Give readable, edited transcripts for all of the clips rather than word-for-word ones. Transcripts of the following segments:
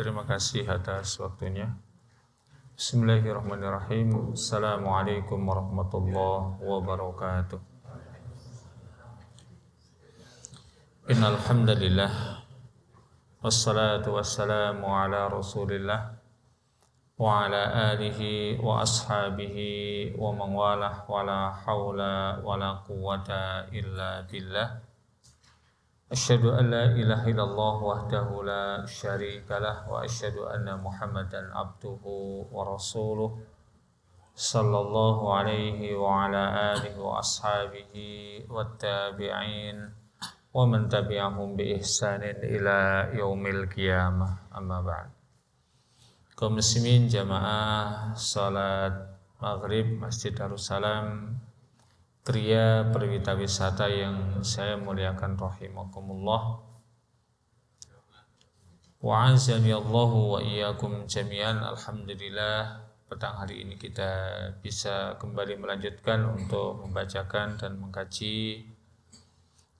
Terima kasih atas waktunya. Bismillahirrahmanirrahim. Assalamualaikum warahmatullahi wabarakatuh. Innal hamdalillah wassalatu wassalamu ala Rasulillah wa ala alihi wa ashabihi wa man walah wa la haula wa la quwwata illa billah. Asyhadu an la ilaha illallah wahdahu la syarika lah wa asyhadu anna Muhammadan abduhu wa rasuluh sallallahu alaihi wa ala alihi wa ashabihi wattabi'in wa man tabi'ahum bi ihsanin ila yaumil qiyamah. Amma ba'd. Kaum muslimin jamaah salat maghrib Masjid Darussalam Kriya Perwita Wisata yang saya muliakan rahimakumullah. Wa azani Allahu wa iyyakum jami'an. Alhamdulillah, petang hari ini kita bisa kembali melanjutkan untuk membacakan dan mengkaji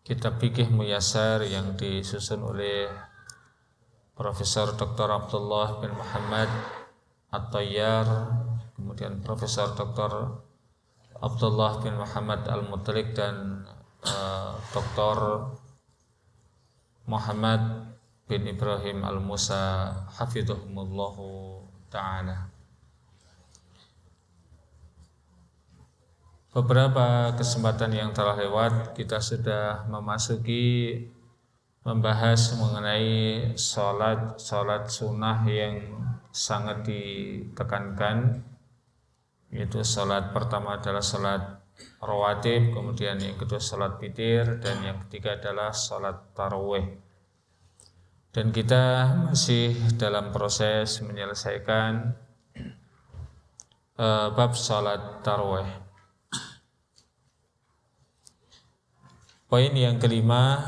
kitab Fiqh Muyassar yang disusun oleh Profesor Dr. Abdullah bin Muhammad At-Tayyar, kemudian Profesor Dr. Abdullah bin Muhammad Al-Mutalik dan Dr. Muhammad bin Ibrahim Al-Musa hafidhahumullahu ta'ala. Beberapa kesempatan yang telah lewat kita sudah memasuki membahas mengenai salat sunnah yang sangat ditekankan, yaitu salat pertama adalah salat rawatib, kemudian yang kedua salat witir, dan yang ketiga adalah salat tarawih. Dan kita masih dalam proses menyelesaikan bab salat tarawih. Poin yang kelima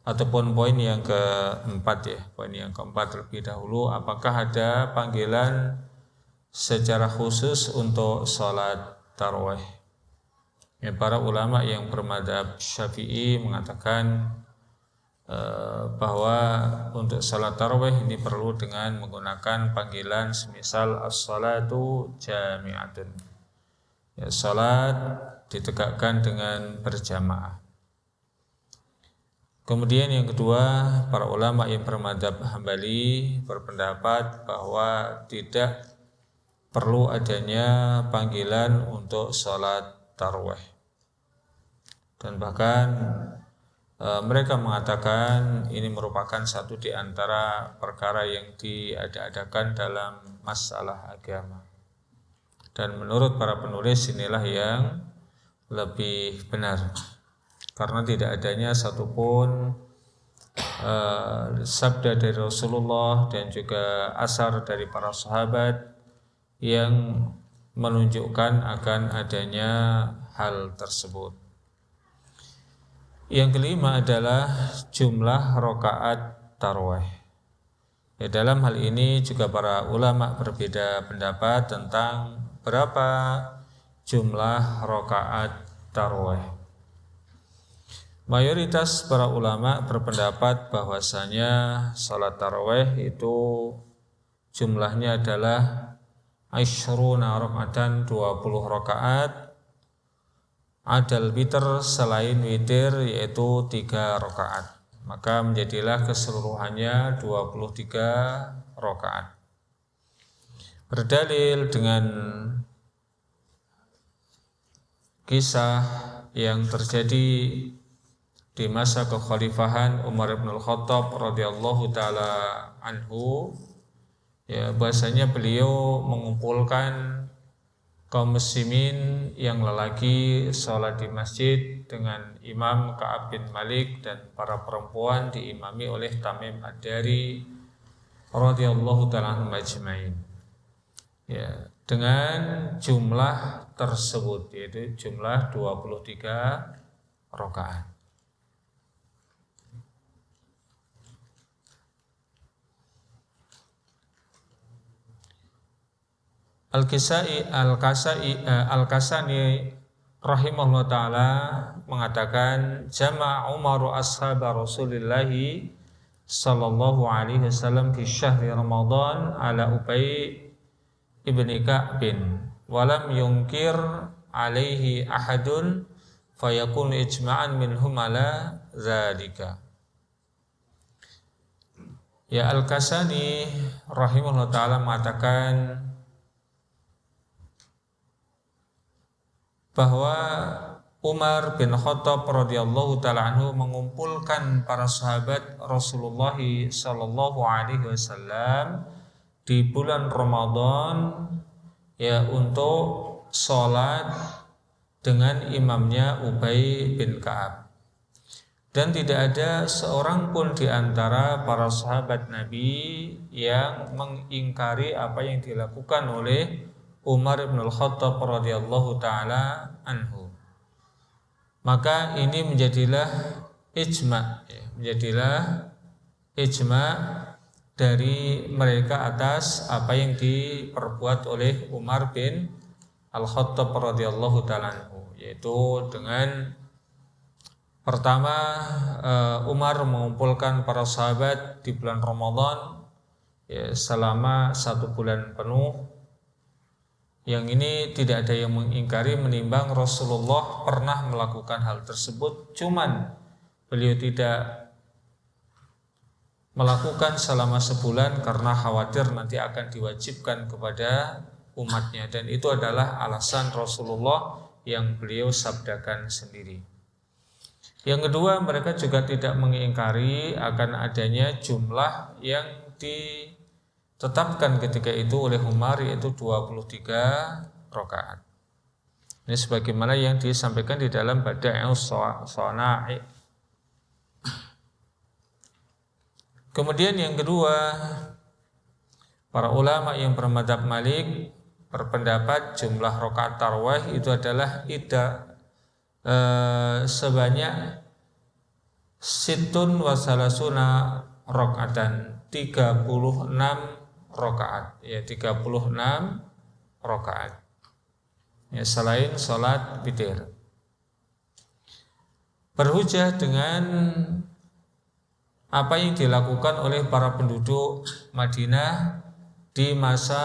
ataupun poin yang keempat ya, poin yang keempat terlebih dahulu, apakah ada panggilan secara khusus untuk salat tarawih? Ya, para ulama yang bermadzhab Syafi'i mengatakan bahwa untuk salat tarawih ini perlu dengan menggunakan panggilan semisal as-salatu jami'atun. Ya, salat ditegakkan dengan berjamaah. Kemudian yang kedua, para ulama yang bermadzhab Hambali berpendapat bahwa tidak perlu adanya panggilan untuk salat tarawih. Dan bahkan mereka mengatakan ini merupakan satu di antara perkara yang diada-adakan dalam masalah agama. Dan menurut para penulis inilah yang lebih benar, karena tidak adanya satupun sabda dari Rasulullah dan juga asar dari para sahabat yang menunjukkan akan adanya hal tersebut. Yang kelima adalah jumlah rakaat tarawih. Ya, dalam hal ini juga para ulama berbeda pendapat tentang berapa jumlah rakaat tarawih. Mayoritas para ulama berpendapat bahwasanya salat tarawih itu jumlahnya adalah asyruna raka'atan, 20 rakaat. Adal witir, selain witir yaitu 3 rakaat. Maka menjadilah keseluruhannya 23 rakaat. Berdalil dengan kisah yang terjadi di masa kekhalifahan Umar bin Al-Khattab radhiyallahu taala anhu, ya, bahasanya beliau mengumpulkan kaum muslimin yang lelaki salat di masjid dengan Imam Ka'ab bin Malik, dan para perempuan diimami oleh Tamim Ad-Dari radhiyallahu taala anhum ajmain. Ya, dengan jumlah tersebut yaitu jumlah 23 rakaat. Al-Kasani rahimahullah ta'ala mengatakan jama'a Umaru ashab Rasulillah sallallahu alaihi wasallam fi syahri Ramadan ala Ubay ibni Ka'bin walam yunkir alaihi ahadun fayakun ijma'an minhum ala dzalika. Ya, Al-Kasani rahimahullah ta'ala mengatakan bahwa Umar bin Khattab radhiyallahu ta'ala anhu mengumpulkan para sahabat Rasulullah sallallahu alaihi wasallam di bulan Ramadan ya untuk sholat dengan imamnya Ubay bin Ka'ab. Dan tidak ada seorang pun di antara para sahabat Nabi yang mengingkari apa yang dilakukan oleh Umar bin Khattab radhiyallahu ta'ala anhu. Maka ini menjadilah ijma' dari mereka atas apa yang diperbuat oleh Umar bin Al-Khattab radhiyallahu ta'ala anhu, yaitu dengan pertama Umar mengumpulkan para sahabat di bulan Ramadan ya, selama 1 bulan penuh. Yang ini tidak ada yang mengingkari menimbang Rasulullah pernah melakukan hal tersebut, cuman beliau tidak melakukan selama sebulan karena khawatir nanti akan diwajibkan kepada umatnya, dan itu adalah alasan Rasulullah yang beliau sabdakan sendiri. Yang kedua, mereka juga tidak mengingkari akan adanya jumlah yang ditetapkan ketika itu oleh Umar, yaitu 23 rakaat. Ini sebagaimana yang disampaikan di dalam Badi'us Shana'i. Kemudian yang kedua, para ulama yang bermadzhab Malik berpendapat jumlah rakaat tarawih itu adalah sebanyak situn wa salasuna rakaatan, 36 rakaat, ya 36 rakaat. Ya, selain salat witir. Berhujjah dengan apa yang dilakukan oleh para penduduk Madinah di masa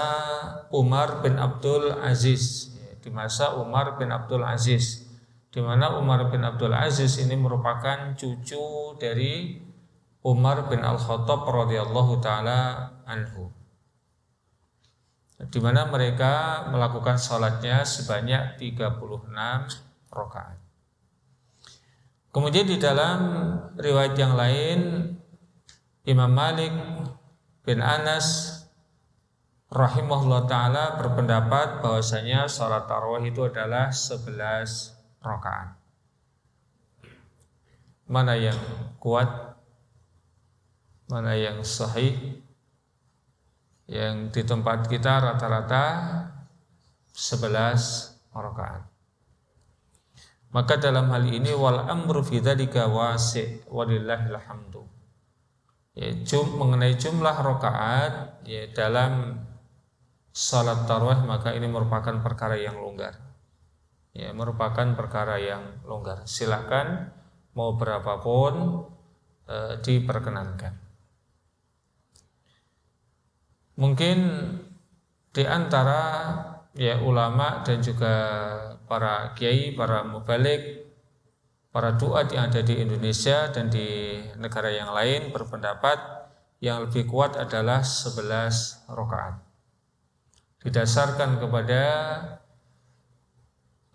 Umar bin Abdul Aziz, di mana Umar bin Abdul Aziz ini merupakan cucu dari Umar bin Al-Khattab radhiyallahu ta'ala anhu, di mana mereka melakukan salatnya sebanyak 36 rakaat. Kemudian di dalam riwayat yang lain, Imam Malik bin Anas rahimahullah ta'ala berpendapat bahwasanya salat tarawih itu adalah 11 rakaat. Mana yang kuat? Mana yang sahih? Yang di tempat kita rata-rata 11 rakaat. Maka dalam hal ini wal amru fi dzalika wasi' walillahil hamdu. Ya, mengenai jumlah rakaat ya dalam salat tarawih, maka ini merupakan perkara yang longgar. Ya, merupakan perkara yang longgar. Silakan mau berapapun diperkenankan. Mungkin di antara ya ulama dan juga para kiai, para mubaligh, para duat yang ada di Indonesia dan di negara yang lain berpendapat yang lebih kuat adalah 11 rakaat. Didasarkan kepada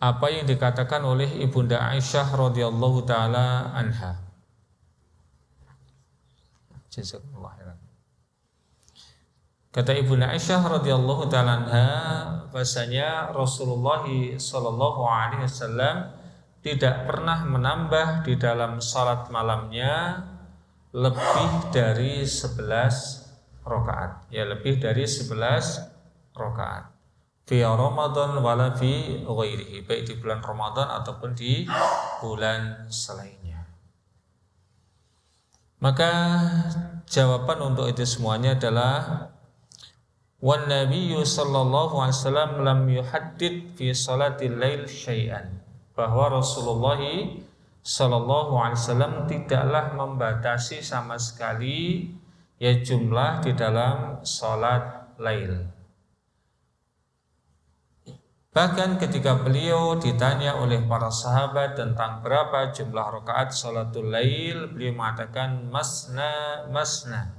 apa yang dikatakan oleh Ibunda Aisyah radhiyallahu taala anha. Jazakumullah khairan. Kata Ibunda Aisyah radhiyallahu taala anha, bahasanya Rasulullah sallallahu alaihi wasallam tidak pernah menambah di dalam salat malamnya lebih dari 11 rakaat. Ya, lebih dari 11 rakaat. Fi Ramadan wala fi ghairihi, baik di bulan Ramadan ataupun di bulan selainnya. Maka jawaban untuk itu semuanya adalah wan nabiyyu sallallahu alaihi wasallam lam yuhaddid fi salatil lail syai'an. bahwa Rasulullah Shallallahu Alaihi Wasallam tidaklah membatasi sama sekali ya jumlah di dalam sholat lail. Bahkan ketika beliau ditanya oleh para sahabat tentang berapa jumlah rakaat sholatul lail, beliau mengatakan masna masna,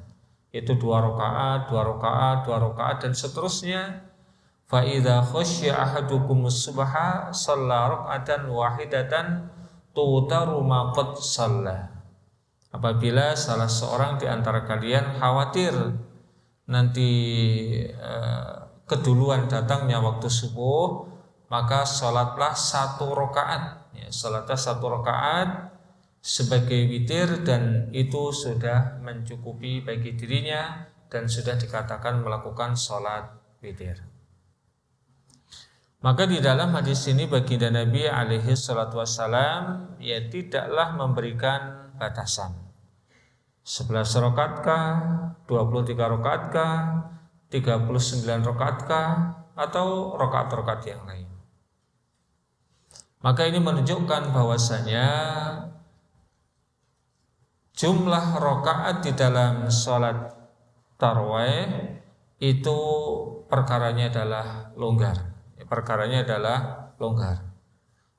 itu 2 rakaat, 2 rakaat, 2 rakaat dan seterusnya. Fa idza khasya ahadukumus subha shalla raka'atan wahidatan tutaru ma qad shalla. Apabila salah seorang di antara kalian khawatir nanti keduluan datangnya waktu subuh, maka sholatlah 1 rakaat. Ya, sholatlah 1 rakaat sebagai witir dan itu sudah mencukupi bagi dirinya dan sudah dikatakan melakukan sholat witir. Maka di dalam hadis ini baginda Nabi alaihi salatu wassalam ya tidaklah memberikan batasan 11 rakaatkah, 23 rakaatkah, 39 rakaatkah atau rakaat-rakaat yang lain. Maka ini menunjukkan bahwasanya jumlah rakaat di dalam sholat tarawih itu perkaranya adalah longgar. Perkaranya adalah longgar.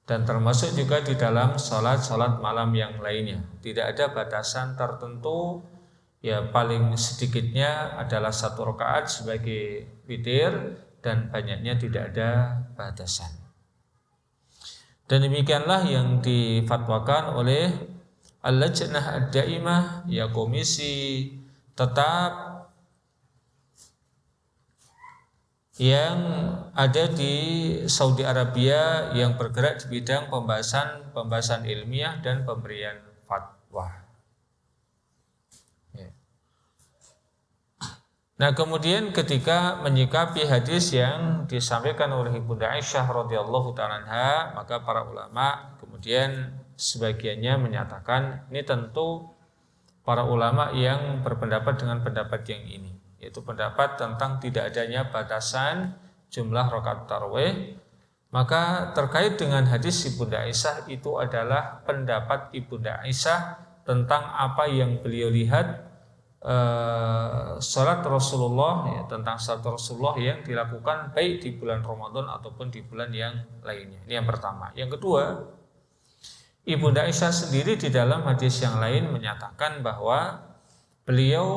Dan termasuk juga di dalam sholat malam yang lainnya. Tidak ada batasan tertentu, ya paling sedikitnya adalah 1 rakaat sebagai witir dan banyaknya tidak ada batasan. Dan demikianlah yang difatwakan oleh Al-Lajnah Ad-Daimah, ya komisi tetap yang ada di Saudi Arabia yang bergerak di bidang pembahasan ilmiah dan pemberian fatwa. Nah, kemudian ketika menyikapi hadis yang disampaikan oleh Ibunda Aisyah radhiyallahu ta'ala anha, maka para ulama kemudian sebagiannya menyatakan ini tentu para ulama yang berpendapat dengan pendapat yang ini, yaitu pendapat tentang tidak adanya batasan jumlah rakaat tarawih. Maka terkait dengan hadis Ibunda Aisyah itu adalah pendapat Ibunda Aisyah tentang apa yang beliau lihat salat Rasulullah, ya, tentang salat Rasulullah yang dilakukan baik di bulan Ramadan ataupun di bulan yang lainnya. Ini yang pertama. Yang kedua, Ibunda Aisyah sendiri di dalam hadis yang lain menyatakan bahwa beliau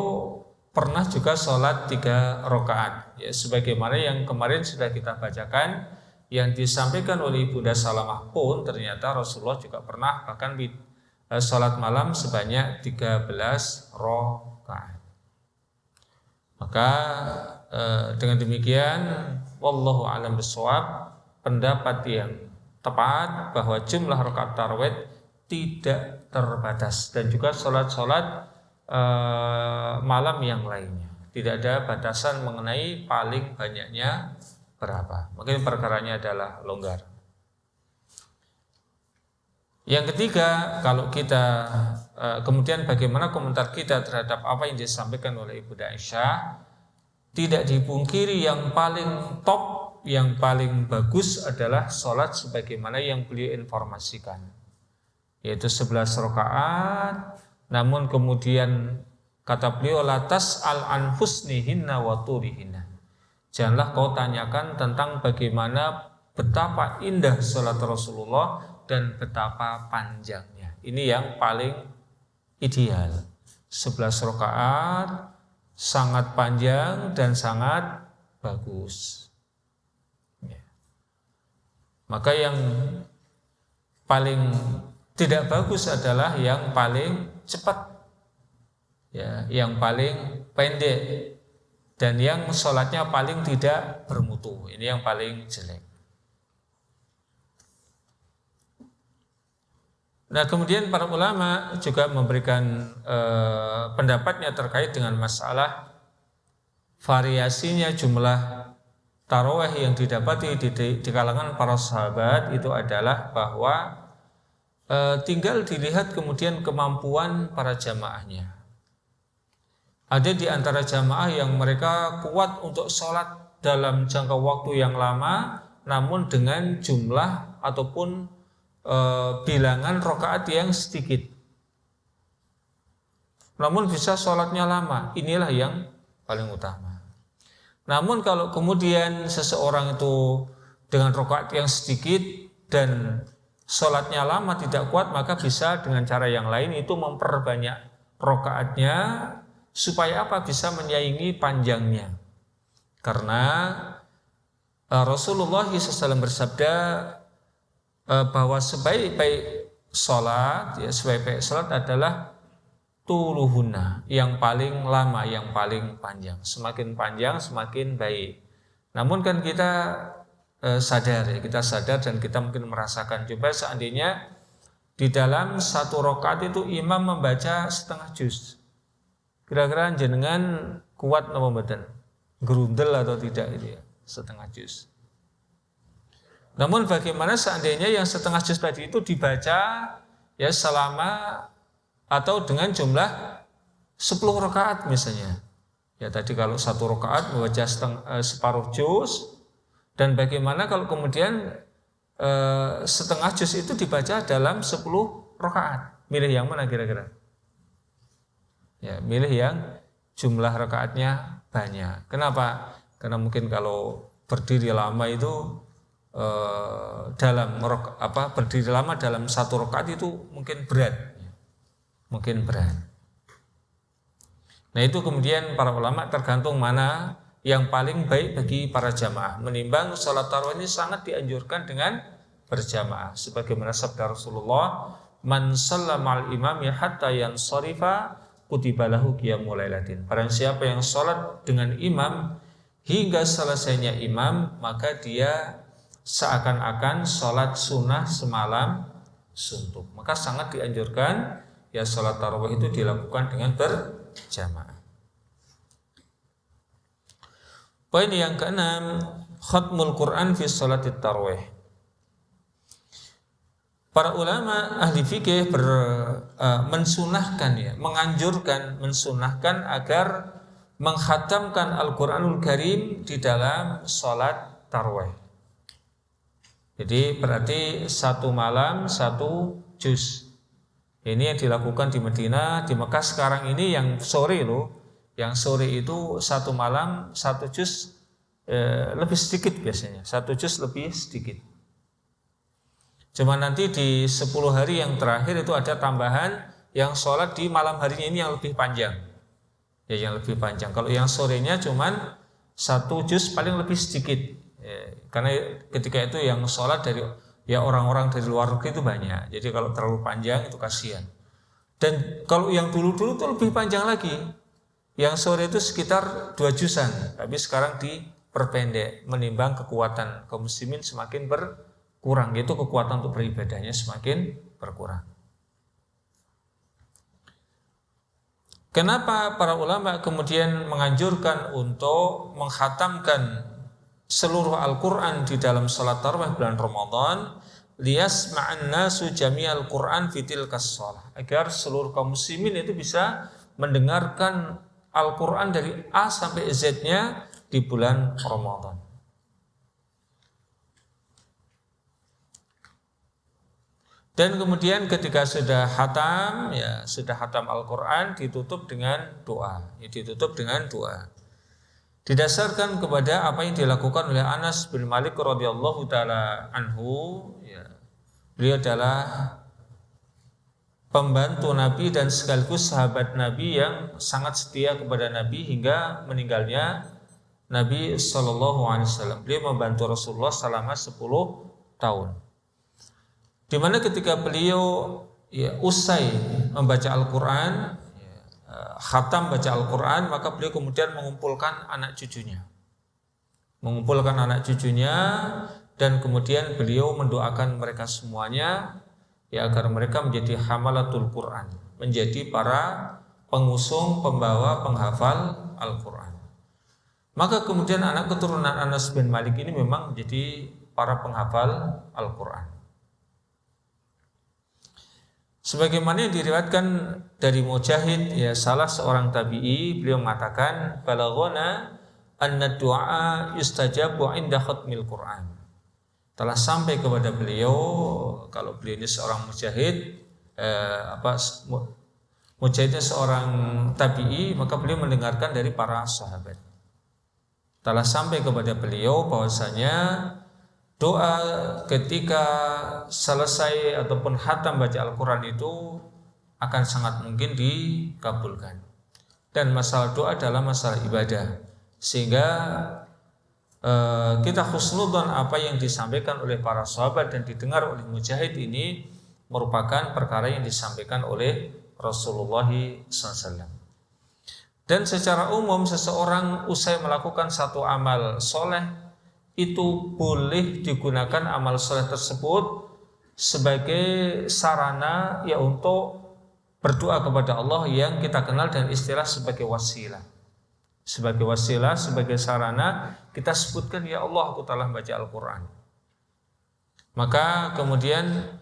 pernah juga sholat 3 rakaat, ya, sebagaimana yang kemarin sudah kita bacakan, yang disampaikan oleh Ibunda Salamah pun ternyata Rasulullah juga pernah bahkan sholat malam sebanyak 13 rakaat. Maka dengan demikian wallahu a'lam bishawab, pendapat yang tepat bahwa jumlah rakaat tarawih tidak terbatas dan juga sholat malam yang lainnya tidak ada batasan mengenai paling banyaknya berapa. Mungkin perkaranya adalah longgar. Yang ketiga, kalau kita kemudian bagaimana komentar kita terhadap apa yang disampaikan oleh Ibunda Aisyah, tidak dipungkiri yang paling top, yang paling bagus adalah sholat sebagaimana yang beliau informasikan, yaitu 11 rakaat. Namun kemudian kata beliau latas al-an husnihinna wa turihinna, janganlah kau tanyakan tentang bagaimana betapa indah sholat Rasulullah dan betapa panjangnya. Ini yang paling ideal. 11 rakaat sangat panjang dan sangat bagus. Maka yang paling tidak bagus adalah yang paling cepat, ya, yang paling pendek dan yang sholatnya paling tidak bermutu. Ini yang paling jelek. Nah, kemudian para ulama juga memberikan pendapatnya terkait dengan masalah variasinya jumlah tarawih yang didapati di kalangan para sahabat itu adalah bahwa tinggal dilihat kemudian kemampuan para jamaahnya. Ada di antara jamaah yang mereka kuat untuk sholat dalam jangka waktu yang lama, namun dengan jumlah ataupun bilangan rakaat yang sedikit. Namun bisa sholatnya lama, inilah yang paling utama. Namun kalau kemudian seseorang itu dengan rakaat yang sedikit dan sholatnya lama tidak kuat, maka bisa dengan cara yang lain itu memperbanyak rakaatnya supaya apa? Bisa menyaingi panjangnya. Karena Rasulullah SAW bersabda bahwa sebaik-baik sholat, ya sebaik-baik sholat adalah tuluhuna, yang paling lama, yang paling panjang. Semakin panjang semakin baik. Namun kan kita sadar dan kita mungkin merasakan, coba seandainya di dalam satu rakaat itu imam membaca setengah juz, kira-kira jenengan kuat napa mboten? Gerundel atau tidak itu ya, setengah juz. Namun bagaimana seandainya yang setengah juz tadi itu dibaca ya selama atau dengan jumlah 10 rakaat misalnya. Ya tadi kalau satu rakaat membaca separuh juz, dan bagaimana kalau kemudian setengah juz itu dibaca dalam 10 rakaat. Milih yang mana kira-kira? Ya, milih yang jumlah rakaatnya banyak. Kenapa? Karena mungkin kalau berdiri lama itu berdiri lama dalam satu rakaat itu mungkin berat. Nah itu kemudian para ulama tergantung mana yang paling baik bagi para jamaah. Menimbang sholat tarawih ini sangat dianjurkan dengan berjamaah. Sebagaimana sabda Rasulullah, man shallama al-imami hatta yansarifa kutiba lahu qiyamul lailatin. Barang siapa yang sholat dengan imam hingga selesainya imam, maka dia seakan-akan sholat sunnah semalam suntuk. Maka sangat dianjurkan ya sholat tarawih itu dilakukan dengan berjamaah. Poin yang keenam, khatmul Quran fi sholatit tarawih. Para ulama ahli fikih mensunahkan agar menghatamkan Al-Quranul Karim di dalam sholat tarawih. Jadi berarti satu malam satu juz. Ini yang dilakukan di Madinah. Di Mekah sekarang ini yang sore loh, yang sore itu satu malam satu juz lebih sedikit biasanya, satu juz lebih sedikit. Cuma nanti di 10 hari yang terakhir itu ada tambahan yang sholat di malam harinya ini yang lebih panjang, ya yang lebih panjang. Kalau yang sorenya cuman satu juz paling lebih sedikit, karena ketika itu yang sholat dari ya orang-orang dari luar negeri itu banyak. Jadi kalau terlalu panjang itu kasihan. Dan kalau yang dulu-dulu itu lebih panjang lagi. Yang sore itu sekitar 2 juzan, tapi sekarang diperpendek menimbang kekuatan kaum muslimin semakin berkurang, yaitu kekuatan untuk beribadahnya semakin berkurang. Kenapa para ulama kemudian menganjurkan untuk menghatamkan seluruh Al-Quran di dalam salat tarawih bulan Ramadan? Liyasma'an nasu jami'al Quran fitil kas-shalah, agar seluruh kaum muslimin itu bisa mendengarkan Al-Quran dari A sampai Z-nya di bulan Ramadan. Dan kemudian ketika sudah hatam Al-Quran ditutup dengan doa. Didasarkan kepada apa yang dilakukan oleh Anas bin Malik radhiyallahu taala anhu, ya. Beliau adalah pembantu Nabi dan sekaligus sahabat Nabi yang sangat setia kepada Nabi hingga meninggalnya Nabi SAW. Beliau membantu Rasulullah selama 10 tahun. Di mana ketika beliau usai membaca Al-Quran, khatam baca Al-Quran, maka beliau kemudian mengumpulkan anak cucunya dan kemudian beliau mendoakan mereka semuanya agar mereka menjadi hamalatul Quran, menjadi para pengusung, pembawa, penghafal Al-Quran. Maka kemudian anak keturunan Anas bin Malik ini memang menjadi para penghafal Al-Quran. Sebagaimana yang diriwayatkan dari Mujahid, salah seorang tabi'i, beliau mengatakan, balaghana anna du'a yustajabu 'inda khatmil Qur'an. telah sampai kepada beliau, kalau beliau ini seorang mujahid, mujahidnya seorang tabi'i, maka beliau mendengarkan dari para sahabat. Telah sampai kepada beliau bahwasanya doa ketika selesai ataupun khatam baca Al-Quran itu akan sangat mungkin dikabulkan. Dan masalah doa adalah masalah ibadah, sehingga kita husnudzon apa yang disampaikan oleh para sahabat dan didengar oleh mujahid ini merupakan perkara yang disampaikan oleh Rasulullah SAW. Dan secara umum seseorang usai melakukan satu amal soleh itu boleh digunakan amal soleh tersebut sebagai sarana ya untuk berdoa kepada Allah yang kita kenal dengan istilah sebagai wasilah. Sebagai wasilah, sebagai sarana kita sebutkan, ya Allah aku telah baca Al-Quran, maka kemudian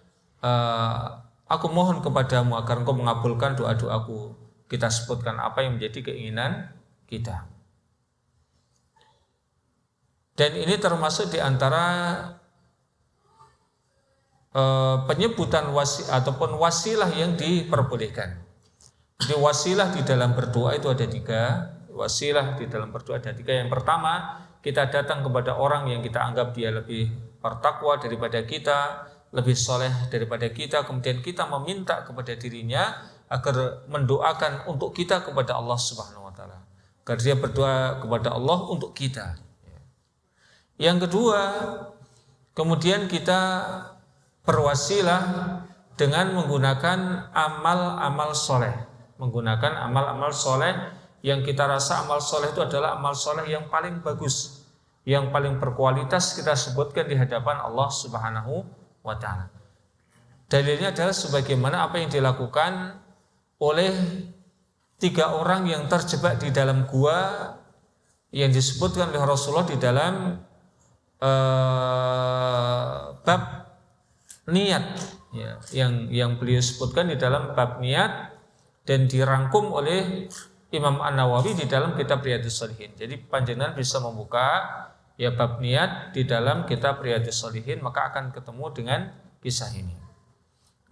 aku mohon kepadamu agar engkau mengabulkan doa-doaku. Kita sebutkan apa yang menjadi keinginan kita. Dan ini termasuk di antara penyebutan ataupun wasilah yang diperbolehkan. Jadi wasilah di dalam berdoa itu ada tiga. Wasilah di dalam berdoa ada tiga. Yang pertama, kita datang kepada orang yang kita anggap dia lebih bertakwa daripada kita, lebih soleh daripada kita, kemudian kita meminta kepada dirinya agar mendoakan untuk kita kepada Allah Subhanahu wa taala, agar dia berdoa kepada Allah untuk kita. Yang kedua, kemudian kita berwasilah dengan menggunakan amal-amal soleh, menggunakan amal-amal soleh yang kita rasa amal soleh itu adalah amal soleh yang paling bagus, yang paling berkualitas, kita sebutkan di hadapan Allah Subhanahu wa ta'ala. Dalilnya adalah sebagaimana apa yang dilakukan oleh 3 orang yang terjebak di dalam gua yang disebutkan oleh Rasulullah di dalam bab niat, ya, yang beliau sebutkan di dalam bab niat dan dirangkum oleh Imam An-Nawawi di dalam kitab Riyadhus Shalihin. Jadi panjenengan bisa membuka ya bab niat di dalam kitab Riyadhus Shalihin, maka akan ketemu dengan kisah ini.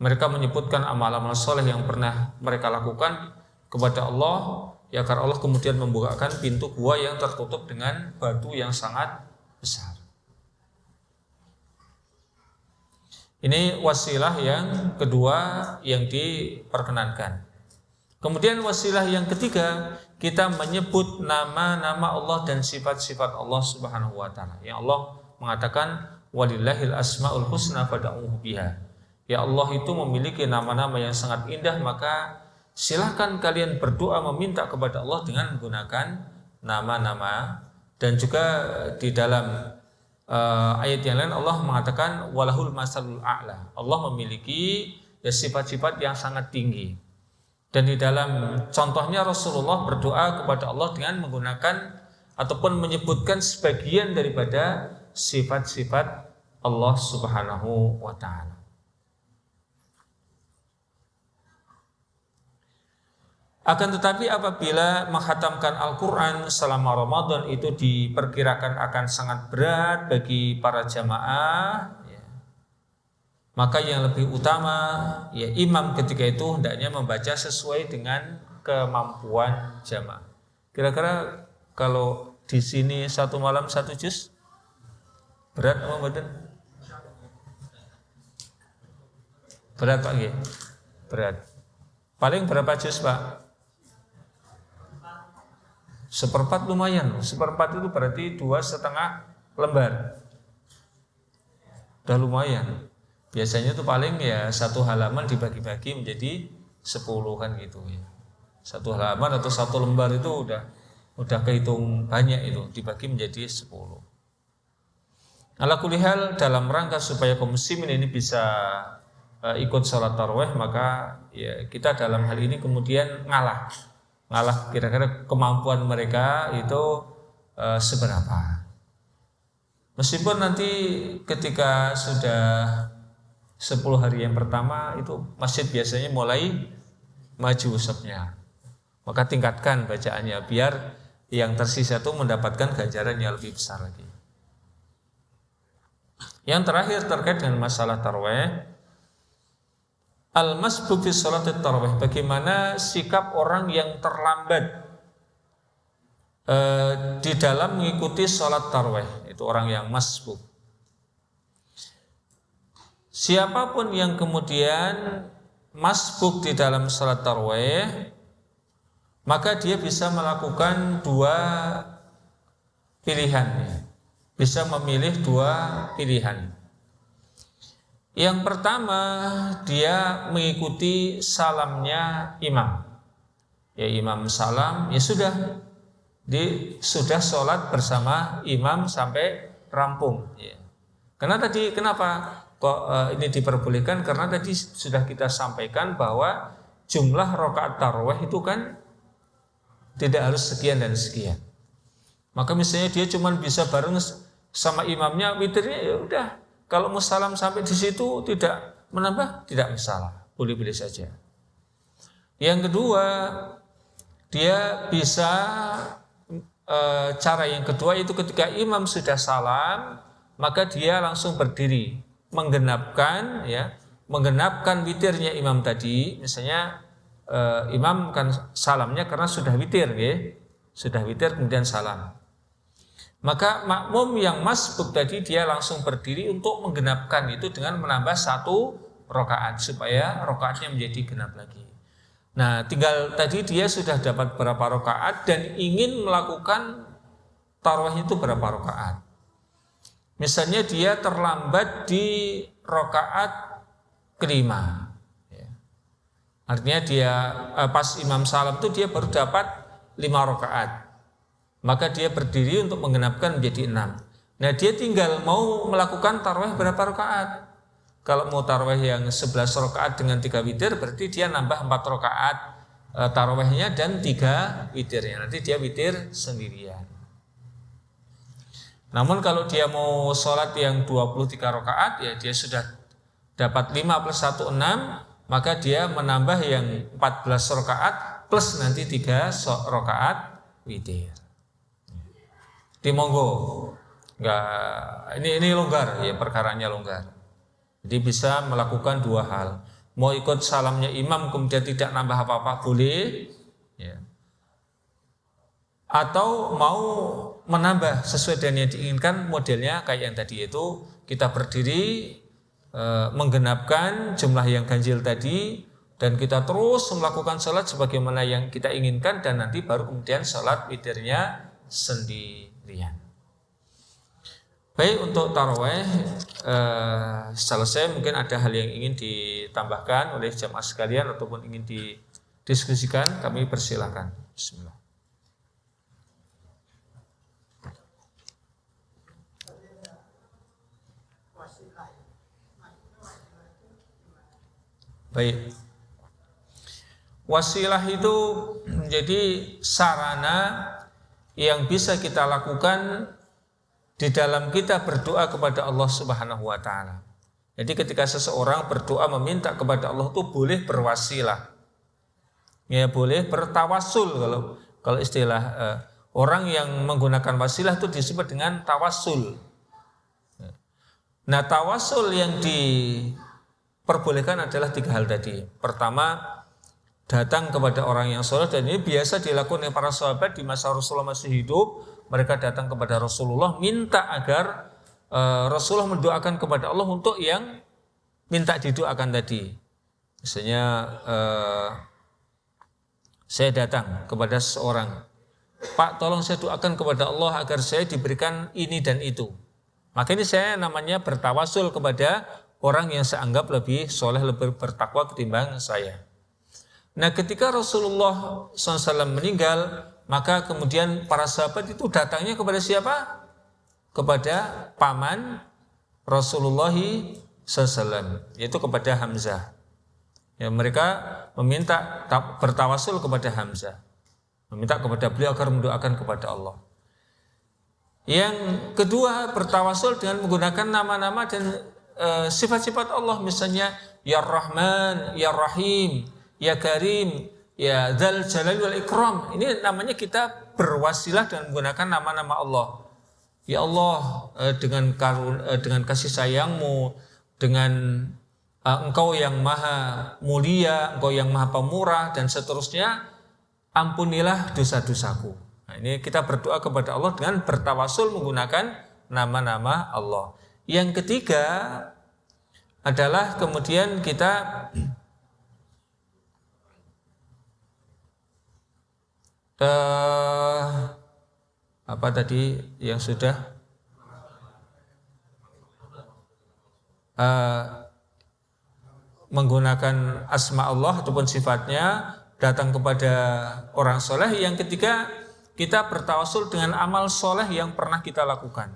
Mereka menyebutkan amal-amal soleh yang pernah mereka lakukan kepada Allah, ya agar Allah kemudian membukakan pintu gua yang tertutup dengan batu yang sangat besar. Ini wasilah yang kedua yang diperkenankan. Kemudian wasilah yang ketiga, kita menyebut nama-nama Allah dan sifat-sifat Allah Subhanahu wa taala. Ya Allah mengatakan walillahil asmaul husna fad'uhu biha. Ya Allah itu memiliki nama-nama yang sangat indah, maka silahkan kalian berdoa meminta kepada Allah dengan menggunakan nama-nama. Dan juga di dalam ayat yang lain Allah mengatakan walahul masalul a'la. Allah memiliki ya sifat-sifat yang sangat tinggi. Dan di dalam contohnya Rasulullah berdoa kepada Allah dengan menggunakan ataupun menyebutkan sebagian daripada sifat-sifat Allah Subhanahu wa ta'ala. Akan tetapi apabila menghatamkan Al-Quran selama Ramadan itu diperkirakan akan sangat berat bagi para jamaah, maka yang lebih utama ya imam ketika itu hendaknya membaca sesuai dengan kemampuan jamaah. Kira-kira kalau di sini 1 malam 1 juz berat apa badan? Berat Pak G? Berat. Paling berapa juz Pak? 1/4 lumayan. 1/4 itu berarti 2,5 lembar. Udah lumayan. Biasanya itu paling ya 1 halaman dibagi-bagi menjadi 10 kan gitu ya. 1 halaman atau 1 lembar itu udah kehitung banyak, itu dibagi menjadi 10. Ala kulli hal, dalam rangka supaya kaum muslimin ini bisa ikut salat tarawih, maka ya kita dalam hal ini kemudian ngalah kira-kira kemampuan mereka itu seberapa. Meskipun nanti ketika sudah 10 hari yang pertama itu masjid biasanya mulai maju safnya, maka tingkatkan bacaannya biar yang tersisa itu mendapatkan ganjaran yang lebih besar lagi. Yang terakhir terkait dengan masalah tarawih, al-masbuk fi shalat tarawih, bagaimana sikap orang yang terlambat di dalam mengikuti sholat tarawih, itu orang yang masbuk. Siapapun yang kemudian masbuk di dalam sholat tarawih, maka dia bisa melakukan dua pilihan, bisa memilih dua pilihan. Yang pertama, dia mengikuti salamnya imam. Ya, imam salam, ya sudah sholat bersama imam sampai rampung. Ya. Kenapa kok ini diperbolehkan? Karena tadi sudah kita sampaikan bahwa jumlah rakaat tarawih itu kan tidak harus sekian dan sekian. Maka misalnya dia cuma bisa bareng sama imamnya witirnya, ya udah. Kalau mau salam sampai di situ tidak menambah, tidak masalah, boleh-boleh saja. Yang kedua, dia bisa cara yang kedua itu ketika imam sudah salam, maka dia langsung berdiri menggenapkan witirnya imam tadi. Misalnya imam kan salamnya karena sudah witir, ya. Sudah witir kemudian salam. Maka makmum yang masbuk tadi dia langsung berdiri untuk menggenapkan itu dengan menambah 1 rakaat supaya rakaatnya menjadi genap lagi. Nah, tinggal tadi dia sudah dapat berapa rakaat dan ingin melakukan tarawih itu berapa rakaat. Misalnya dia terlambat di rakaat kelima. Artinya dia pas imam salam itu dia baru dapat 5 rakaat. Maka dia berdiri untuk menggenapkan menjadi 6. Nah, dia tinggal mau melakukan tarawih berapa rakaat. Kalau mau tarawih yang 11 rakaat dengan 3 witir, berarti dia nambah 4 rakaat tarawihnya dan 3 witirnya. Nanti dia witir sendirian. Namun kalau dia mau sholat yang 23 rakaat, ya dia sudah dapat 5 plus 1 6, maka dia menambah yang 14 rakaat plus nanti 3 rakaat witir. Di monggo, ini longgar, ya perkaranya longgar. Jadi bisa melakukan 2 hal. Mau ikut salamnya imam kemudian tidak nambah apa-apa boleh, ya. Atau mau menambah sesuai dengan yang diinginkan, modelnya kayak yang tadi, itu kita berdiri menggenapkan jumlah yang ganjil tadi dan kita terus melakukan sholat sebagaimana yang kita inginkan dan nanti baru kemudian sholat witirnya sendirian. Baik, untuk tarawih selesai. Mungkin ada hal yang ingin ditambahkan oleh jamaah sekalian ataupun ingin didiskusikan, kami persilakan. Bismillah. Baik. Wasilah itu menjadi sarana yang bisa kita lakukan di dalam kita berdoa kepada Allah Subhanahu wa taala. Jadi ketika seseorang berdoa meminta kepada Allah itu boleh berwasilah. Ya, boleh bertawassul kalau istilah orang yang menggunakan wasilah itu disebut dengan tawassul. Nah, tawassul yang diperbolehkan adalah 3 hal tadi. Pertama, datang kepada orang yang soleh, dan ini biasa dilakukan oleh para sahabat di masa Rasulullah masih hidup. Mereka datang kepada Rasulullah minta agar Rasulullah mendoakan kepada Allah untuk yang minta didoakan tadi. Misalnya saya datang kepada seseorang, Pak, tolong saya doakan kepada Allah agar saya diberikan ini dan itu. Maka ini saya namanya bertawasul kepada orang yang saya anggap lebih soleh, lebih bertakwa ketimbang saya. Nah, ketika Rasulullah SAW meninggal, maka kemudian para sahabat itu datangnya kepada siapa? Kepada paman Rasulullah SAW, yaitu kepada Hamzah. Ya, mereka meminta bertawasul kepada Hamzah, meminta kepada beliau agar mendoakan kepada Allah. Yang kedua, bertawasul dengan menggunakan nama-nama dan sifat-sifat Allah, misalnya Ya Rahman, Ya Rahim, Ya Karim, Ya Dzal Jalal wal Ikram. Ini namanya kita berwasilah dengan menggunakan nama-nama Allah. ya Allah, dengan kasih sayang-Mu, dengan Engkau yang maha mulia, Engkau yang maha pemurah, dan seterusnya, ampunilah dosa-dosaku. Nah, ini kita berdoa kepada Allah dengan bertawasul menggunakan nama-nama Allah. Yang ketiga adalah kemudian kita apa tadi yang sudah menggunakan asma Allah ataupun sifatnya, datang kepada orang soleh. Yang ketiga, kita bertawasul dengan amal soleh yang pernah kita lakukan,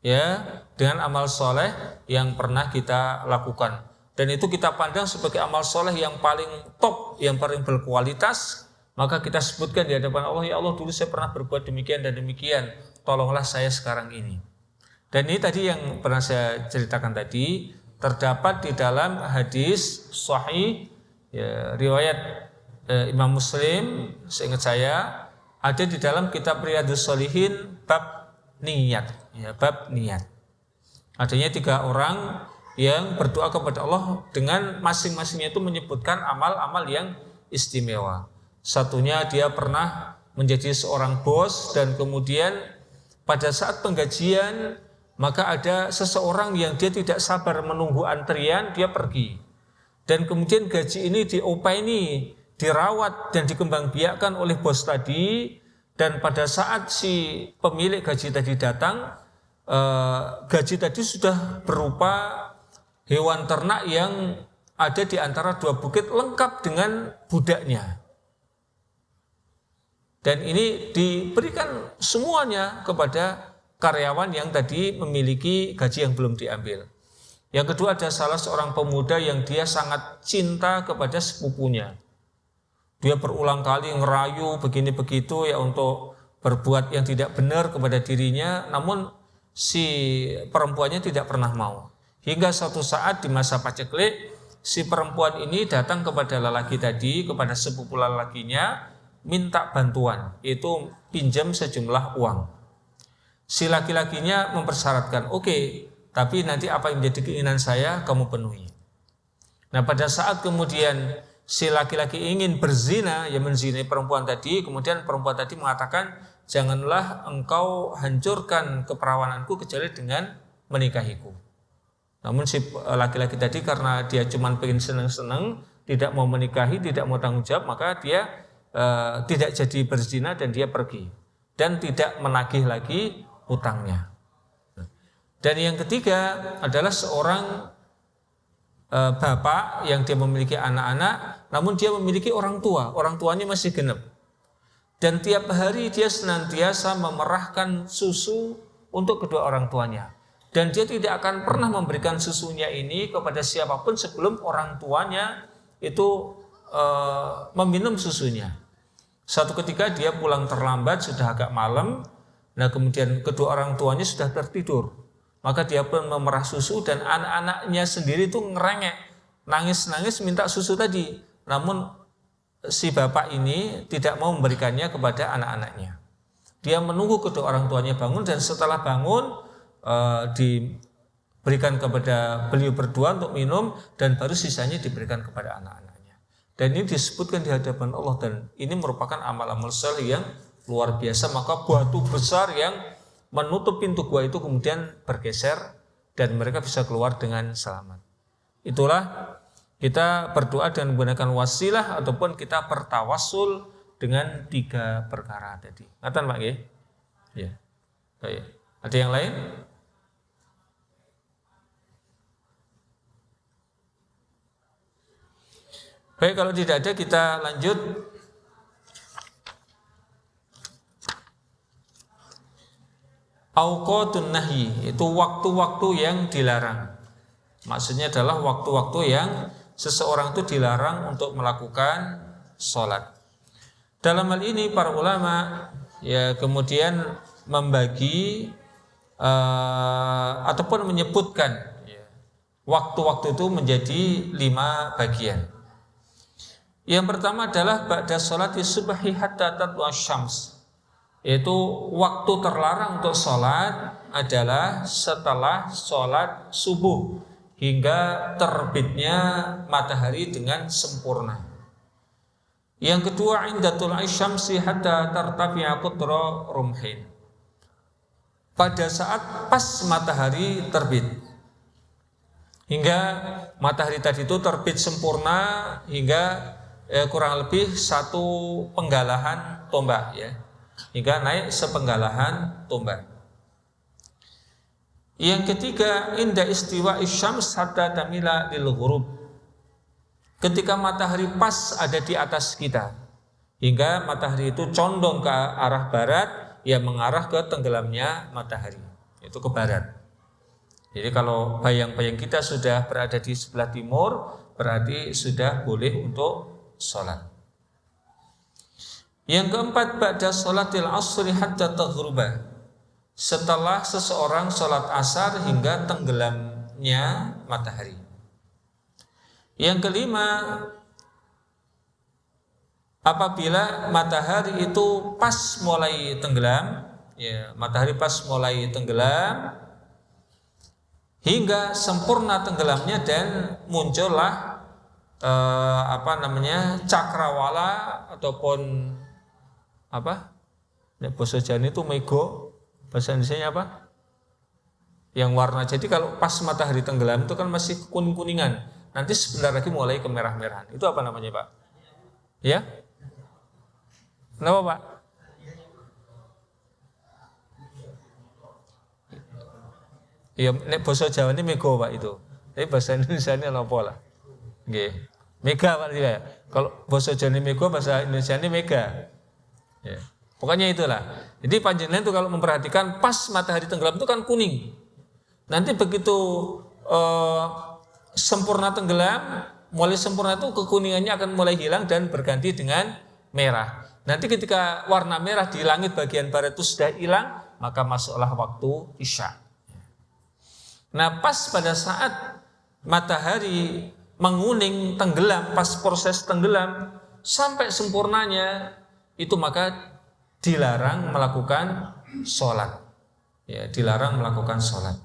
ya, dengan amal soleh yang pernah kita lakukan, dan itu kita pandang sebagai amal soleh yang paling top, yang paling berkualitas. Maka kita sebutkan di hadapan Allah, ya Allah, dulu saya pernah berbuat demikian dan demikian, tolonglah saya sekarang ini. Dan ini tadi yang pernah saya ceritakan tadi, terdapat di dalam hadis sahih, ya, riwayat Imam Muslim, seingat saya, ada di dalam kitab Riyadhus Shalihin bab niat, ya, bab niat. Adanya 3 orang yang berdoa kepada Allah dengan masing-masingnya itu menyebutkan amal-amal yang istimewa. Satunya dia pernah menjadi seorang bos, dan kemudian pada saat penggajian maka ada seseorang yang dia tidak sabar menunggu antrian, dia pergi. Dan kemudian gaji ini diopaini, dirawat dan dikembangbiakkan oleh bos tadi. Dan pada saat si pemilik gaji tadi datang, gaji tadi sudah berupa hewan ternak yang ada di antara 2 bukit lengkap dengan budaknya. Dan ini diberikan semuanya kepada karyawan yang tadi memiliki gaji yang belum diambil. Yang kedua, ada salah seorang pemuda yang dia sangat cinta kepada sepupunya. Dia berulang kali ngerayu begini begitu ya untuk berbuat yang tidak benar kepada dirinya, namun si perempuannya tidak pernah mau. Hingga suatu saat di masa paceklik, si perempuan ini datang kepada lelaki tadi, kepada sepupu lelakinya, minta bantuan, itu pinjam sejumlah uang. Si laki-lakinya mempersyaratkan, oke, tapi nanti apa yang menjadi keinginan saya kamu penuhi. Nah, pada saat kemudian si laki-laki ingin berzina, ya menzinai perempuan tadi, kemudian perempuan tadi mengatakan, janganlah engkau hancurkan keperawananku kecuali dengan menikahiku. Namun si laki-laki tadi karena dia cuma pengen senang-senang, tidak mau menikahi, tidak mau tanggung jawab, maka dia tidak jadi berzina dan dia pergi dan tidak menagih lagi hutangnya. Dan yang ketiga adalah seorang bapak yang dia memiliki anak-anak, namun dia memiliki orang tuanya masih genep, dan tiap hari dia senantiasa memerahkan susu untuk kedua orang tuanya, dan dia tidak akan pernah memberikan susunya ini kepada siapapun sebelum orang tuanya itu meminum susunya. Suatu ketika dia pulang terlambat, sudah agak malam. Nah, kemudian kedua orang tuanya sudah tertidur. Maka dia pun memerah susu, dan anak-anaknya sendiri itu ngerengek, nangis-nangis minta susu tadi. Namun si bapak ini tidak mau memberikannya kepada anak-anaknya. Dia menunggu kedua orang tuanya bangun, dan setelah bangun diberikan kepada beliau berdua untuk minum, dan baru sisanya diberikan kepada anak-anak. Dan ini disebutkan di hadapan Allah, dan ini merupakan amal-amal saleh yang luar biasa. Maka batu besar yang menutup pintu gua itu kemudian bergeser dan mereka bisa keluar dengan selamat. Itulah kita berdoa dengan menggunakan wasilah ataupun kita bertawassul dengan 3 perkara tadi. Ngatan Pak nggih? Ya. Baik. Ada yang lain? Baik, kalau tidak ada kita lanjut. Auqatun nahyi, itu waktu-waktu yang dilarang. Maksudnya adalah waktu-waktu yang seseorang itu dilarang untuk melakukan sholat. Dalam hal ini para ulama ya kemudian membagi ataupun menyebutkan waktu-waktu itu menjadi 5 bagian. Yang pertama adalah ba'da sholati subhi hatta tatlu'asy syams, yaitu waktu terlarang untuk sholat adalah setelah sholat subuh hingga terbitnya matahari dengan sempurna. Yang kedua, inda tul'i syamsi hatta tartafi'a qudra rumhin, pada saat pas matahari terbit, hingga matahari tadi itu terbit sempurna hingga kurang lebih satu penggalahan tombak, ya, hingga naik sepenggalahan tombak. Yang ketiga, inda istiwa'i syams hatta tamila lil ghurub, ketika matahari pas ada di atas kita hingga matahari itu condong ke arah barat, ya mengarah ke tenggelamnya matahari, itu ke barat. Jadi kalau bayang-bayang kita sudah berada di sebelah timur, berarti sudah boleh untuk sholat. Yang keempat, ba'da sholatil asri hatta taghruba, setelah seseorang sholat asar hingga tenggelamnya matahari. Yang kelima, apabila matahari itu pas mulai tenggelam, ya, matahari pas mulai tenggelam hingga sempurna tenggelamnya dan muncullah cakrawala ataupun bahasa Jawa itu mego, bahasa Indonesia apa? Yang warna. Jadi kalau pas matahari tenggelam itu kan masih kuning-kuningan, nanti sebentar lagi mulai kemerah-merahan. Itu apa namanya, Pak? Ya? Kenapa, Pak? Iya, nek bahasa Jawa ini mego, Pak, itu. Tapi bahasa Indonesia ini apa lah? Nggih. Mega, Pak, ya. Kalau bahasa Jawa ini mego, bahasa Indonesia ini mega. Ya. Pokoknya itulah. Jadi panjenengan itu kalau memperhatikan pas matahari tenggelam itu kan kuning. Nanti begitu sempurna tenggelam, mulai sempurna itu kekuningannya akan mulai hilang dan berganti dengan merah. Nanti ketika warna merah di langit bagian barat itu sudah hilang, maka masuklah waktu isya. Nah, pas pada saat matahari menguning tenggelam, pas proses tenggelam sampai sempurnanya itu maka dilarang melakukan sholat. Ya, dilarang melakukan sholat.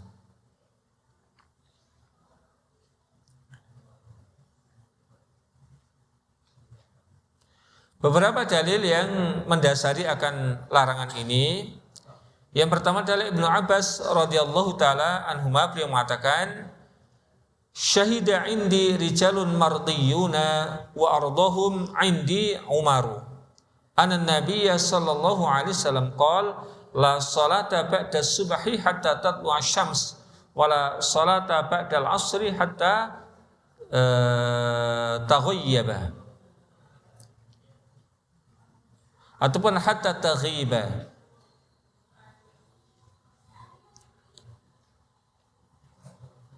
Beberapa dalil yang mendasari akan larangan ini. Yang pertama adalah Ibnu Abbas radhiyallahu taala anhuma, beliau mengatakan, syahida indi rijalun mardiyuna wa ardahum indi Umaru anna nabiyya sallallahu alaihi wasallam qala la salata ba'da subhi hatta tatlu'a syams wa la salata ba'da al-'asri hatta taghayyaba ataupun hatta taghiba.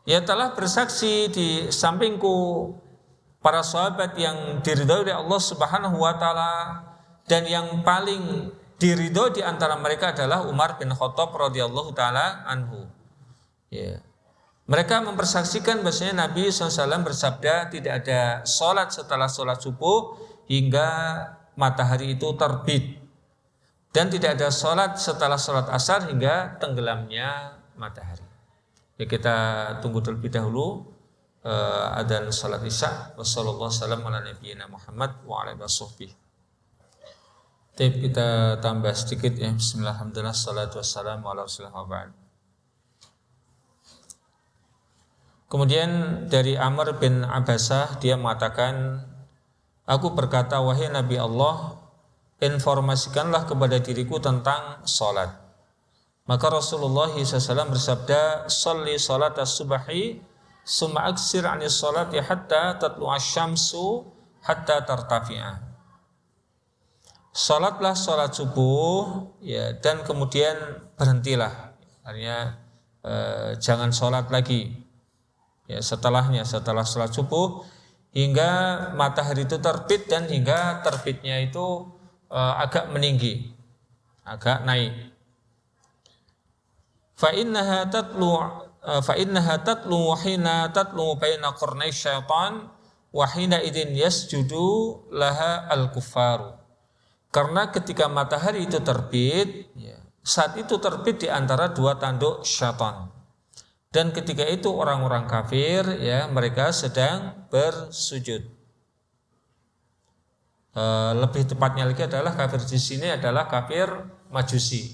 Ya, telah bersaksi di sampingku para sahabat yang diridhoi oleh Allah Subhanahu wa taala, dan yang paling diridhoi di antara mereka adalah Umar bin Khattab radhiyallahu taala anhu. Ya. Mereka mempersaksikan bahwasanya Nabi SAW bersabda, tidak ada sholat setelah sholat subuh hingga matahari itu terbit, dan tidak ada sholat setelah sholat asar hingga tenggelamnya matahari. Ya, kita tunggu terlebih dahulu adzan salat isya. Wassallallahu wasallam ala nabiyyina Muhammad wa ala alihi washabbihi. Kita tambah sedikit ya. Bismillah, alhamdulillah, salatu wassalamu ala rasulillah wa ba'd. Kemudian dari Amr bin Abbasah, dia mengatakan, aku berkata, wahai Nabi Allah, informasikanlah kepada diriku tentang salat. Maka Rasulullah SAW bersabda, sholli salat as-subhi summa aksir anis salati hatta tatlu'a syamsu hatta tartafi'a. Salatlah salat subuh, ya, dan kemudian berhentilah. Artinya jangan salat lagi. Ya, setelah salat subuh hingga matahari itu terbit, dan hingga terbitnya itu agak meninggi, agak naik. Fa innaha tatlu hina tatlu baina qarnay syaitan wa hina idzin yasjudu laha al-kuffaru. Karena ketika matahari itu terbit, ya, saat itu terbit di antara dua tanduk syaitan. Dan ketika itu orang-orang kafir, ya, mereka sedang bersujud. Lebih tepatnya lagi adalah kafir di sini adalah kafir Majusi,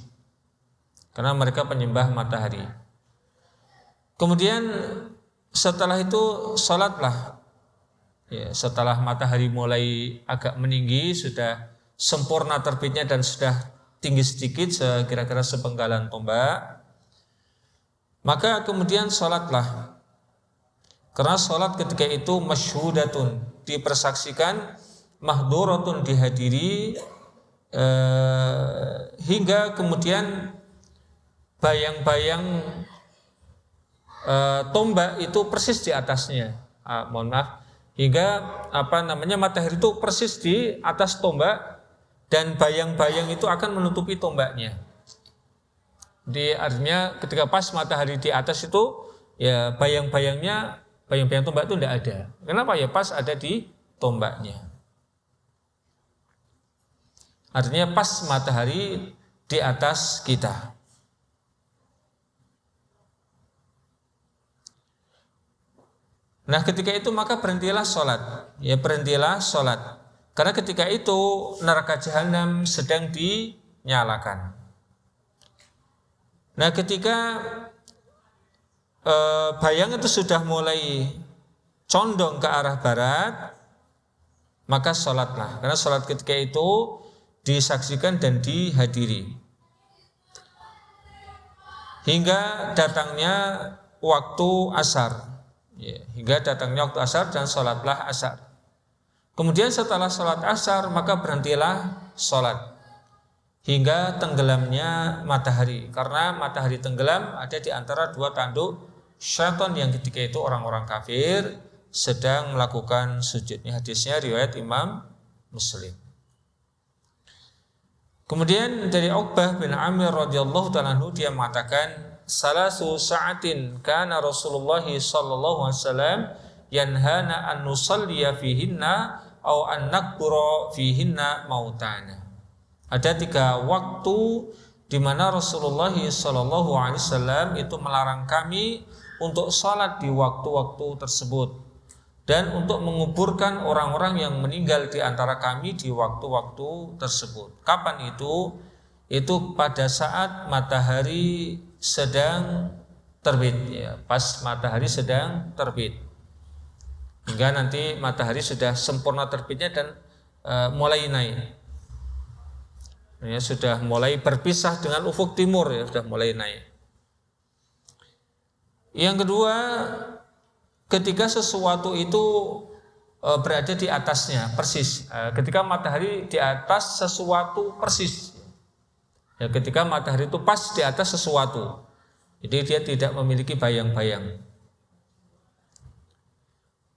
karena mereka penyembah matahari. Kemudian setelah itu sholatlah, ya, setelah matahari mulai agak meninggi, sudah sempurna terbitnya dan sudah tinggi sedikit, kira-kira sepenggalan tombak, maka kemudian sholatlah. Karena sholat ketika itu masyhudatun, dipersaksikan, mahduratun, dihadiri, hingga kemudian bayang-bayang tombak itu persis di atasnya. Hingga matahari itu persis di atas tombak, dan bayang-bayang itu akan menutupi tombaknya. Artinya ketika pas matahari di atas itu, ya bayang-bayang tombak itu tidak ada. Kenapa? Ya pas ada di tombaknya. Artinya pas matahari di atas kita. Nah, ketika itu maka berhentilah sholat. Ya, berhentilah sholat. Karena ketika itu neraka jahanam sedang dinyalakan. Nah, ketika bayang itu sudah mulai condong ke arah barat, maka sholatlah. Karena sholat ketika itu disaksikan dan dihadiri. Hingga datangnya waktu asar. Ya, hingga datangnya waktu asar dan sholatlah asar. Kemudian setelah sholat asar maka berhentilah sholat hingga tenggelamnya matahari. Karena matahari tenggelam ada di antara dua tanduk syaitan yang ketika itu orang-orang kafir sedang melakukan sujud. Ini hadisnya riwayat Imam Muslim. Kemudian dari Uqbah bin Amir radhiyallahu ta'ala anhu, dia mengatakan, salasu sa'atin kana Rasulullah sallallahu alaihi wasallam yanhana an nusalliya fihinna au an nakbura fihinna mautana. Ada 3 waktu di mana Rasulullah sallallahu alaihi wasallam itu melarang kami untuk salat di waktu-waktu tersebut dan untuk menguburkan orang-orang yang meninggal di antara kami di waktu-waktu tersebut. Kapan itu? Itu pada saat matahari sedang terbit, ya, pas matahari sedang terbit. Hingga nanti matahari sudah sempurna terbitnya dan mulai naik. Ya, sudah mulai berpisah dengan ufuk timur, ya, sudah mulai naik. Yang kedua, ketika sesuatu itu berada di atasnya persis. Ketika matahari di atas sesuatu persis. Ya, ketika matahari itu pas di atas sesuatu. Jadi dia tidak memiliki bayang-bayang.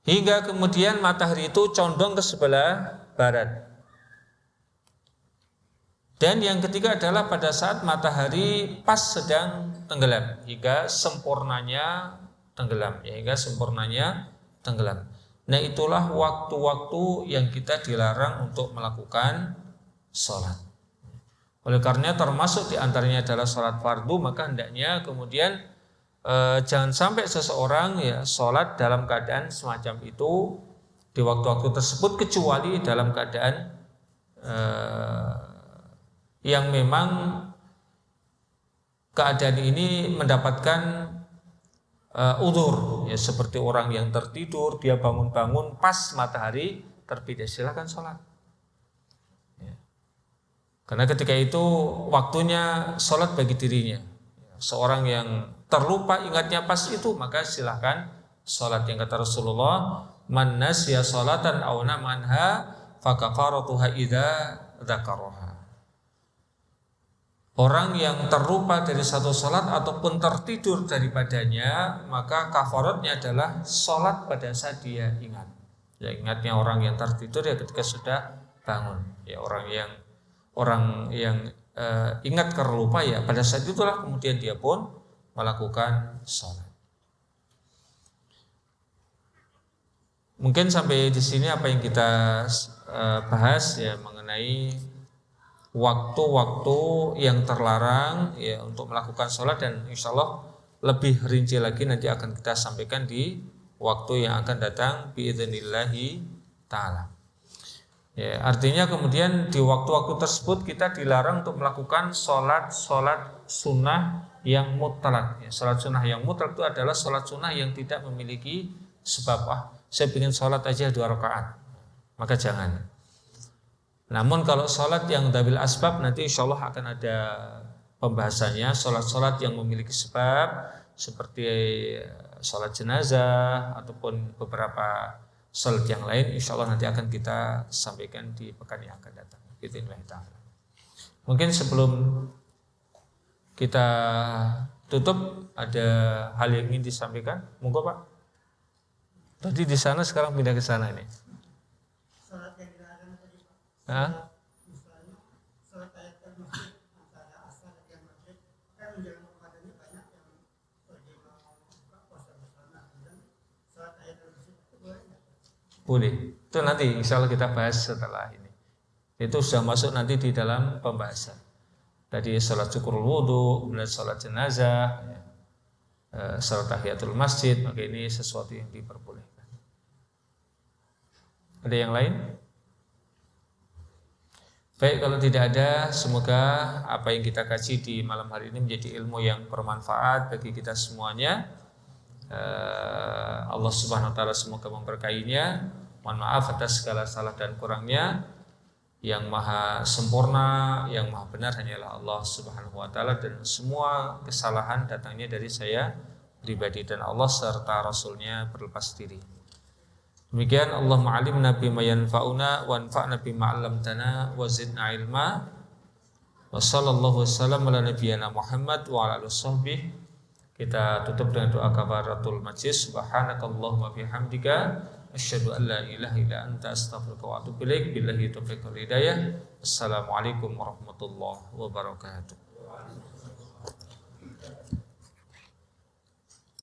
Hingga kemudian matahari itu condong ke sebelah barat. Dan yang ketiga adalah pada saat matahari pas sedang tenggelam, hingga sempurnanya tenggelam, ya, hingga sempurnanya tenggelam. Nah, itulah waktu-waktu yang kita dilarang untuk melakukan sholat. Oleh karena termasuk diantaranya adalah sholat fardu, maka hendaknya kemudian jangan sampai seseorang, ya, sholat dalam keadaan semacam itu di waktu-waktu tersebut, kecuali dalam keadaan yang memang keadaan ini mendapatkan udzur, ya, seperti orang yang tertidur, dia bangun-bangun pas matahari terbit, ya, silakan sholat. Ya. Karena ketika itu waktunya sholat bagi dirinya. Seorang yang terlupa ingatnya pas itu, maka silahkan sholat. Yang kata Rasulullah, man nasiya sholatan aw namanha fakafaratuha idza dzakaraha. Orang yang terlupa dari satu sholat ataupun tertidur daripadanya, maka kafaratnya adalah sholat pada saat dia ingat. Ya, ingatnya orang yang tertidur ya ketika sudah bangun. Ya, orang yang ingat karena lupa, ya pada saat itulah kemudian dia pun melakukan sholat. Mungkin sampai di sini apa yang kita bahas, ya, mengenai waktu-waktu yang terlarang ya untuk melakukan sholat, dan insya Allah lebih rinci lagi nanti akan kita sampaikan di waktu yang akan datang biidznillahi ta'ala. Ya, artinya kemudian di waktu-waktu tersebut kita dilarang untuk melakukan sholat sunnah yang mutlak. Ya, sholat sunnah yang mutlak itu adalah sholat sunnah yang tidak memiliki sebab. Saya ingin sholat aja 2 rakaat, maka jangan. Namun kalau sholat yang dabil asbab nanti insya Allah akan ada pembahasannya. Sholat yang memiliki sebab seperti sholat jenazah ataupun beberapa sholat yang lain, insya Allah nanti akan kita sampaikan di pekan yang akan datang. Mungkin sebelum kita tutup ada hal yang ingin disampaikan, monggo Pak. Tadi di sana, sekarang pindah ke sana ini. Sholat yang dilarang tadi Pak. Misalnya sholat ayat al-masjid antara asar dan maghrib kan menjelang Ramadannya banyak yang pergi mau buka puasa bersama, dan sholat ayat al-masjid itu boleh nggak? Boleh. Itu nanti insya Allah kita bahas setelah ini. Itu sudah masuk nanti di dalam pembahasan. Tadi sholat syukurul wudu, kemudian sholat jenazah, sholat tahiyatul masjid, maka ini sesuatu yang diperbolehkan. Ada yang lain? Baik, kalau tidak ada, semoga apa yang kita kaji di malam hari ini menjadi ilmu yang bermanfaat bagi kita semuanya. Allah Subhanahu wa taala semoga memberkahinya. Mohon maaf atas segala salah dan kurangnya. Yang maha sempurna, yang maha benar hanyalah Allah Subhanahu wa taala, dan semua kesalahan datangnya dari saya pribadi dan Allah serta Rasulnya berlepas diri. Demikian, Allahumma alimna bima yanfa'una wanfa'na bima 'allamtana wa zidna ilma. Wa sallallahu wasallam ala nabiyyina Muhammad wa ala alihi washabbihi. Kita tutup dengan doa kafaratul majlis. Subhanakallahumma bihamdika asyhadu an la ilaha illa anta astaghfiruka wa atubu ilaik. Billahi taufiq wal hidayah. Assalamualaikum warahmatullahi wabarakatuh.